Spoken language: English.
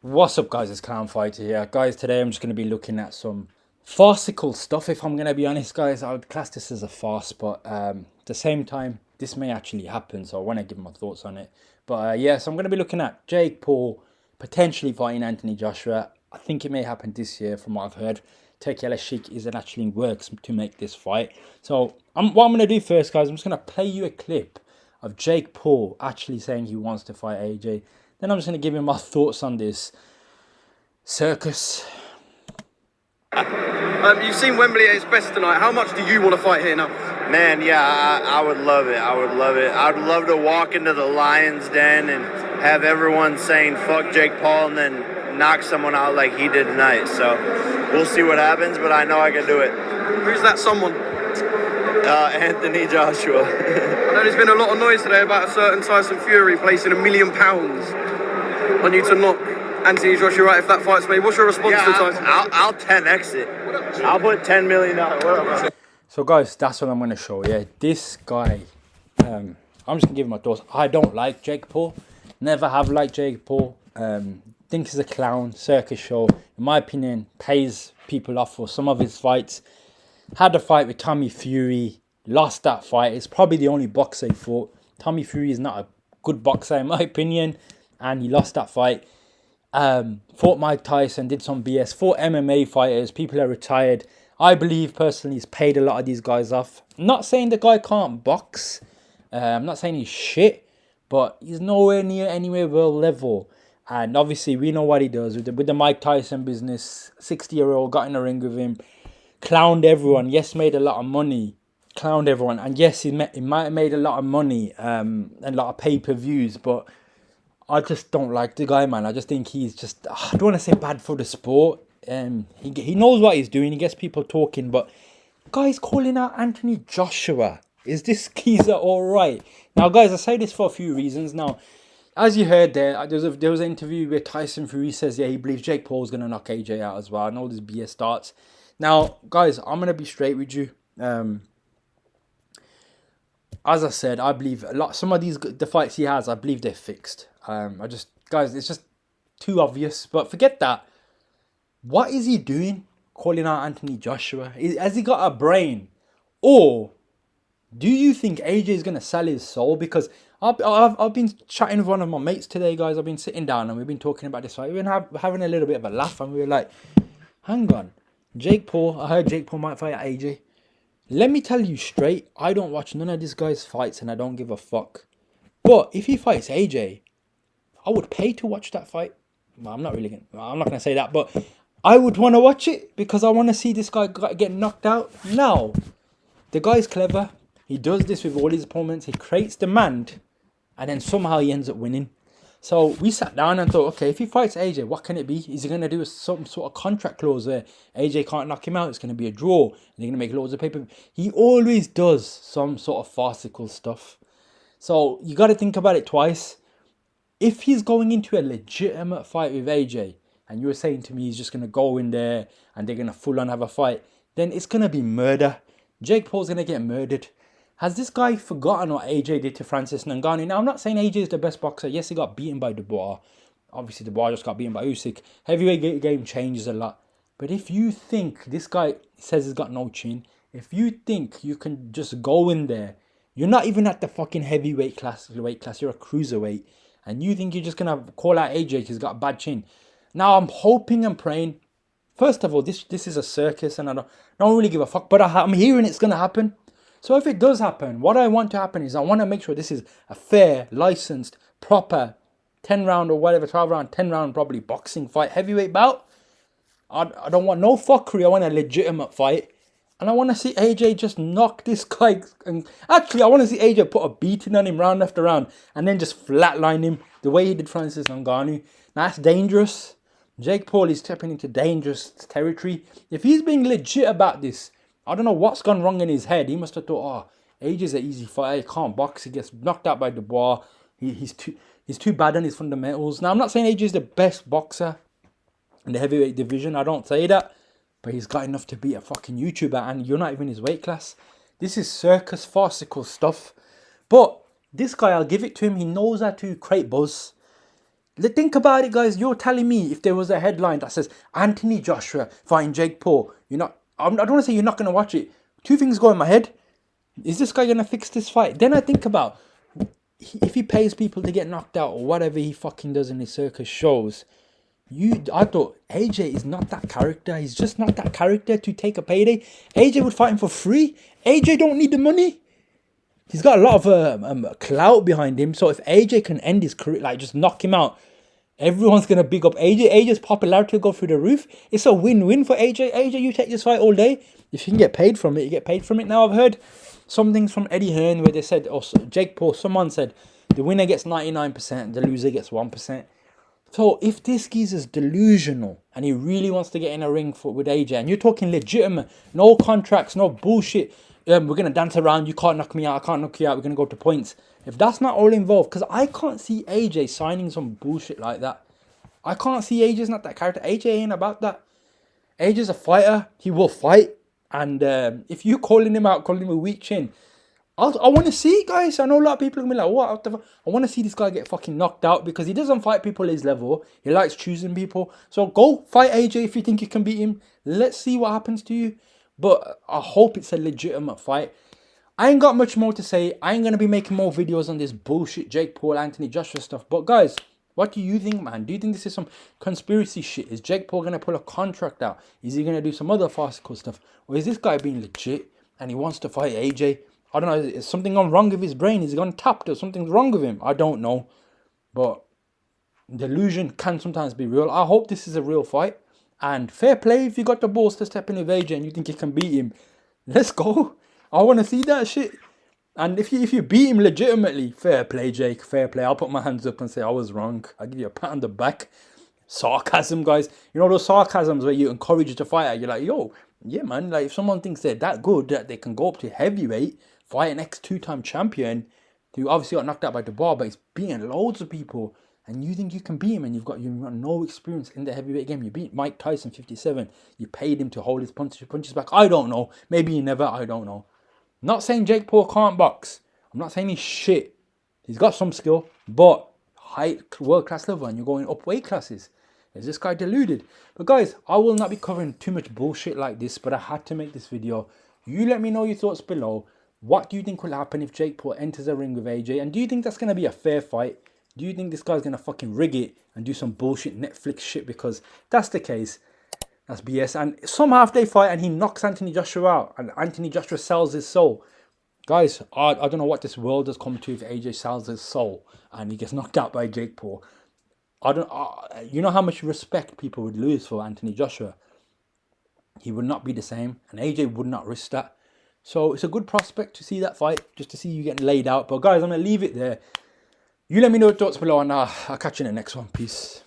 What's up, guys? It's Clown Fighter here. Guys, today I'm just going to be looking at some farcical stuff, if I'm going to be honest, guys. I would class this as a farce, but at the same time, this may actually happen, so I want to give my thoughts on it. But yeah, so I'm going to be looking at Jake Paul potentially fighting Anthony Joshua. I think it may happen this year, from what I've heard. Turki Sheikh isn't actually in works to make this fight. So what I'm going to do first, guys, I'm just going to play you a clip of Jake Paul actually saying he wants to fight AJ. Then I'm just going to give him my thoughts on this circus. You've seen Wembley at its best tonight. How much do you want to fight here now? Man, yeah, I would love it. I would love it. I would love to walk into the Lions Den and have everyone saying fuck Jake Paul and then knock someone out like he did tonight. So we'll see what happens, but I know I can do it. Who's that someone? Anthony Joshua. I know there's been a lot of noise today about a certain Tyson Fury placing £1 million on you to knock Anthony Joshua out if that fight's made. What's your response to Tyson? I'll 10x it. I'll put $10 million. So guys, that's what I'm going to show you. This guy, I'm just going to give him my thoughts. I don't like Jake Paul. Never have liked Jake Paul. Think he's a clown, circus show. In my opinion, pays people off for some of his fights. Had a fight with Tommy Fury. Lost that fight. It's probably the only boxer he fought. Tommy Fury is not a good boxer in my opinion. And he lost that fight. Fought Mike Tyson, did some BS. Fought MMA fighters. People are retired. I believe personally he's paid a lot of these guys off. I'm not saying the guy can't box. I'm not saying he's shit. But he's nowhere near anywhere world level. And obviously we know what he does with the Mike Tyson business. 60-year-old got in a ring with him. Clowned everyone. Yes, made a lot of money. Clowned everyone. And yes, he might have made a lot of money. And a lot of pay-per-views. But I just don't like the guy, man. I just think he's just, I don't want to say bad for the sport. He knows what he's doing. He gets people talking. But guys calling out Anthony Joshua. Is this geezer alright? Now, guys, I say this for a few reasons. Now, as you heard there was an interview where Tyson Fury says, yeah, he believes Jake Paul's going to knock AJ out as well. And all this BS starts. Now, guys, I'm going to be straight with you. As I said, I believe some of the fights he has, I believe they're fixed. Guys, it's just too obvious. But forget that. What is he doing calling out Anthony Joshua? Has he got a brain? Or do you think AJ is going to sell his soul? Because I've been chatting with one of my mates today, guys. I've been sitting down and we've been talking about this fight. We've been having a little bit of a laugh and we were like, hang on. Jake Paul, I heard Jake Paul might fight AJ. Let me tell you straight, I don't watch none of this guy's fights and I don't give a fuck. But if he fights AJ, I would pay to watch that fight. Well, I'm not going to say that, but I would want to watch it because I want to see this guy get knocked out. Now, the guy's clever. He does this with all his opponents. He creates demand and then somehow he ends up winning. So we sat down and thought, okay, if he fights AJ, what can it be? Is he going to do some sort of contract clause where AJ can't knock him out? It's going to be a draw. And they're going to make loads of paper. He always does some sort of farcical stuff. So you got to think about it twice. If he's going into a legitimate fight with AJ, and you were saying to me he's just going to go in there and they're going to full on have a fight, then it's going to be murder. Jake Paul's going to get murdered. Has this guy forgotten what AJ did to Francis Ngannou? Now, I'm not saying AJ is the best boxer. Yes, he got beaten by Dubois. Obviously, Dubois just got beaten by Usyk. Heavyweight game changes a lot. But if you think this guy says he's got no chin, if you think you can just go in there, you're not even at the fucking heavyweight weight class. You're a cruiserweight. And you think you're just going to call out AJ because he's got a bad chin. Now, I'm hoping and praying. First of all, this is a circus and I don't really give a fuck. But I'm hearing it's going to happen. So if it does happen, what I want to happen is I want to make sure this is a fair, licensed, proper 10 round or whatever, 12 round, 10 round probably boxing fight, heavyweight bout. I don't want no fuckery. I want a legitimate fight. And I want to see AJ just knock this guy. And actually, I want to see AJ put a beating on him round after round and then just flatline him the way he did Francis Ngannou. Now, that's dangerous. Jake Paul is stepping into dangerous territory. If he's being legit about this, I don't know what's gone wrong in his head. He must have thought, AJ's an easy fighter. He can't box. He gets knocked out by Dubois. He's too bad on his fundamentals. Now, I'm not saying AJ's the best boxer in the heavyweight division. I don't say that. But he's got enough to beat a fucking YouTuber and you're not even his weight class. This is circus, farcical stuff. But this guy, I'll give it to him. He knows how to create buzz. Think about it, guys. You're telling me if there was a headline that says Anthony Joshua fighting Jake Paul, you're not. I don't want to say you're not going to watch it. Two things go in my head. Is this guy going to fix this fight? Then I think about if he pays people to get knocked out or whatever he fucking does in his circus shows. I thought AJ is not that character. He's just not that character to take a payday. AJ would fight him for free. AJ don't need the money. He's got a lot of clout behind him. So if AJ can end his career, like just knock him out, everyone's going to big up AJ. AJ's popularity will go through the roof. It's a win-win for AJ. AJ, you take this fight all day. If you can get paid from it, you get paid from it. Now I've heard some things from Eddie Hearn where they said, or Jake Paul, someone said, the winner gets 99%, the loser gets 1%. So if this geezer's delusional and he really wants to get in a ring with AJ, and you're talking legitimate, no contracts, no bullshit, we're going to dance around, you can't knock me out, I can't knock you out, we're going to go to points. If that's not all involved, because I can't see AJ signing some bullshit like that. I can't see AJ's not that character. AJ ain't about that. AJ's a fighter, he will fight. And if you calling him out, calling him a weak chin, I want to see it, guys. I know a lot of people are going to be like, what the fuck? I want to see this guy get fucking knocked out because he doesn't fight people his level. He likes choosing people. So go fight AJ if you think you can beat him. Let's see what happens to you. But I hope it's a legitimate fight. I ain't got much more to say. I ain't going to be making more videos on this bullshit Jake Paul, Anthony Joshua stuff. But guys, what do you think, man? Do you think this is some conspiracy shit? Is Jake Paul going to pull a contract out? Is he going to do some other farcical stuff? Or is this guy being legit and he wants to fight AJ? I don't know, is something gone wrong with his brain? Is he gone tapped or something's wrong with him? I don't know. But delusion can sometimes be real. I hope this is a real fight. And fair play if you got the balls to step in with AJ and you think you can beat him. Let's go. I want to see that shit. And if you beat him legitimately, fair play, Jake. Fair play. I'll put my hands up and say I was wrong. I'll give you a pat on the back. Sarcasm, guys. You know those sarcasms where you encourage the fighter. You're like, yo, yeah, man. Like if someone thinks they're that good that they can go up to heavyweight, fight an ex-2-time champion who obviously got knocked out by the bar, but he's beating loads of people, and you think you can beat him, and you've got no experience in the heavyweight game. You beat Mike Tyson 57. You paid him to hold his punches back. I don't know. Maybe he never. I don't know. I'm not saying Jake Paul can't box. I'm not saying he's shit. He's got some skill, but high world-class level, and you're going up weight classes. Is this guy deluded? But guys, I will not be covering too much bullshit like this, but I had to make this video. You let me know your thoughts below. What do you think will happen if Jake Paul enters a ring with AJ? And do you think that's going to be a fair fight? Do you think this guy's going to fucking rig it and do some bullshit Netflix shit? Because if that's the case, that's BS. And somehow if they fight and he knocks Anthony Joshua out and Anthony Joshua sells his soul. Guys, I don't know what this world has come to if AJ sells his soul and he gets knocked out by Jake Paul. You know how much respect people would lose for Anthony Joshua? He would not be the same. And AJ would not risk that. So it's a good prospect to see that fight, just to see you getting laid out. But guys, I'm going to leave it there. You let me know your thoughts below, and I'll catch you in the next one. Peace.